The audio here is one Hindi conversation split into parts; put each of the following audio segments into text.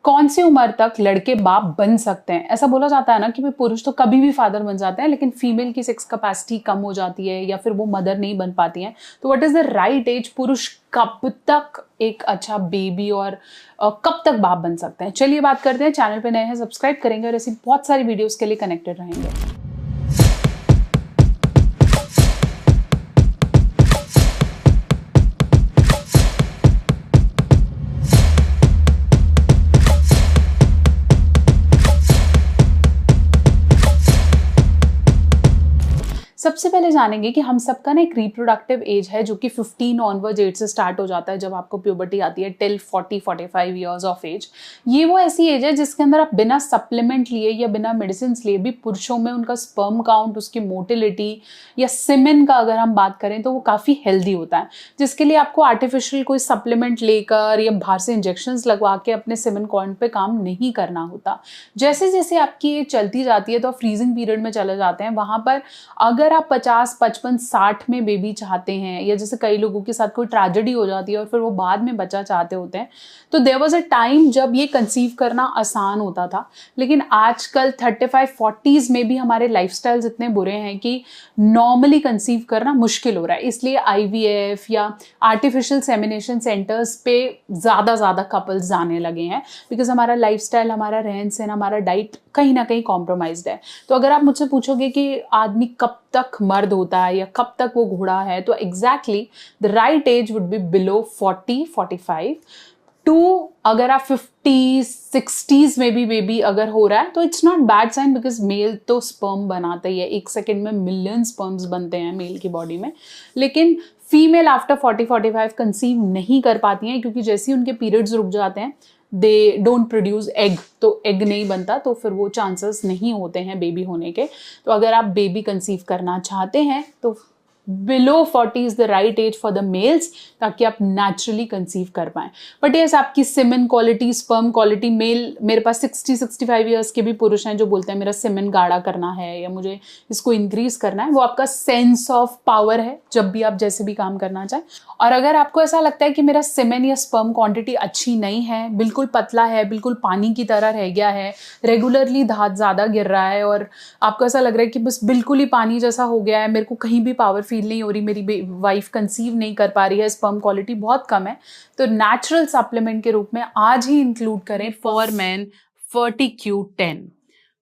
कौन सी उम्र तक लड़के बाप बन सकते हैं? ऐसा बोला जाता है ना कि भाई पुरुष तो कभी भी फादर बन जाते हैं, लेकिन फीमेल की सेक्स कैपेसिटी कम हो जाती है या फिर वो मदर नहीं बन पाती हैं। तो what is the right age? पुरुष कब तक एक अच्छा बेबी और कब तक बाप बन सकते हैं? चलिए बात करते हैं। चैनल पे नए हैं, सब्सक्राइब करेंगे और ऐसी बहुत सारी वीडियोस के लिए कनेक्टेड रहेंगे। सबसे पहले जानेंगे कि हम सबका ना एक रिप्रोडक्टिव एज है जो कि 15 ऑनवर्ड एज से स्टार्ट हो जाता है जब आपको प्यूबर्टी आती है टिल 40-45 ईयर्स ऑफ एज। ये वो ऐसी एज है जिसके अंदर आप बिना सप्लीमेंट लिए या बिना मेडिसिन लिए भी पुरुषों में उनका स्पर्म काउंट, उसकी मोटिलिटी या सीमेन का अगर हम बात करें तो वो काफ़ी हेल्दी होता है, जिसके लिए आपको आर्टिफिशियल कोई सप्लीमेंट लेकर या बाहर से इंजेक्शंस लगवा के अपने सीमेन काउंट पे काम नहीं करना होता। जैसे जैसे आपकी एज चलती जाती है तो आप फ्रीजिंग पीरियड में चले जाते हैं। वहाँ पर अगर आप 50, 55, 60 में बेबी चाहते हैं या जैसे कई लोगों के साथ कोई ट्रेजेडी हो जाती है और फिर वो बाद में बच्चा चाहते होते हैं, तो देयर वाज अ टाइम जब ये कंसीव करना आसान होता था। लेकिन आजकल 35-40s में भी हमारे लाइफस्टाइल्स इतने बुरे हैं कि नॉर्मली कंसीव करना मुश्किल हो रहा है। इसलिए IVF या आर्टिफिशियल सेमिनेशन सेंटर्स पे ज़्यादा कपल्स जाने लगे हैं, बिकॉज हमारा लाइफस्टाइल, हमारा रहन सहन, हमारा डाइट कहीं ना कहीं कॉम्प्रोमाइज्ड है। तो अगर आप मुझसे पूछोगे कि आदमी कब तक मर्द होता है या कब तक वो घोड़ा है, तो exactly the right age would be below 40-45 to, अगर आप 50-60s में भी बेबी अगर हो रहा है तो it's not bad sign, because male तो स्पर्म बनाता ही है। 1 सेकेंड में मिलियन स्पर्म्स बनते हैं मेल की बॉडी में। लेकिन फीमेल आफ्टर 40-45 कंसीव नहीं कर पाती हैं, क्योंकि जैसे ही उनके पीरियड्स रुक जाते हैं दे डोंट प्रोड्यूस एग, तो एग नहीं बनता, तो फिर वो चांसेस नहीं होते हैं बेबी होने के। तो अगर आप बेबी कंसीव करना चाहते हैं तो below 40 is the right age for the males, ताकि आप नेचुरली कंसीव कर पाएं। बट यस, आपकी semen quality, sperm quality, male, मेरे पास 60-65 ईयर्स के भी पुरुष हैं जो बोलते हैं मेरा सीमेन गाढ़ा करना है या मुझे इसको इंक्रीज करना है। वो आपका सेंस ऑफ पावर है, जब भी आप जैसे भी काम करना चाहें। और अगर आपको ऐसा लगता है कि मेरा सीमेन या स्पर्म क्वांटिटी अच्छी नहीं है, बिल्कुल पतला है, बिल्कुल पानी की तरह रह गया है, रेगुलरली दांत ज़्यादा गिर रहा है और आपको ऐसा लग रहा है कि बस बिल्कुल ही पानी जैसा हो गया है, मेरे को कहीं भी पावर फील नहीं हो रही, मेरी वाइफ कंसीव नहीं कर पा रही है, स्पर्म क्वालिटी बहुत कम है, तो नेचुरल सप्लीमेंट के रूप में आज ही इंक्लूड करें फॉरमैन FertiQ10।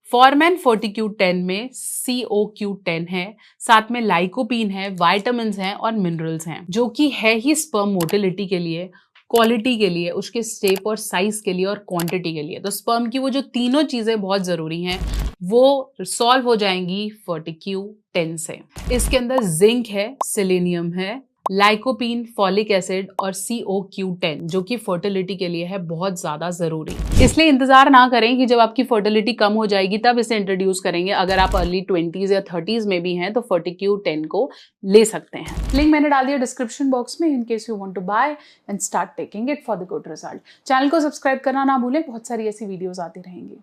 फॉरमैन FertiQ10 में CoQ10 है, साथ में लाइकोपीन है, वाइटामिन हैं और मिनरल्स हैं, जो कि है ही स्पर्म मोटिलिटी के लिए, क्वालिटी के लिए, उसके शेप और साइज के लिए और क्वांटिटी के लिए। तो स्पर्म की वो जो तीनों चीजें बहुत जरूरी हैं वो सॉल्व हो जाएंगी FertiQ10 से। इसके अंदर जिंक है, सेलेनियम है, लाइकोपीन, फॉलिक एसिड और CoQ10, जो कि फर्टिलिटी के लिए है बहुत ज्यादा जरूरी। इसलिए इंतजार ना करें कि जब आपकी फर्टिलिटी कम हो जाएगी तब इसे इंट्रोड्यूस करेंगे। अगर आप अर्ली 20s या 30s में भी हैं तो FertiQ10 को ले सकते हैं। लिंक मैंने डाल दिया डिस्क्रिप्शन बॉक्स में, in case you want to buy and start taking it for the good result. Channel को सब्सक्राइब करना ना भूलें, बहुत सारी ऐसी वीडियोस आती रहेंगी।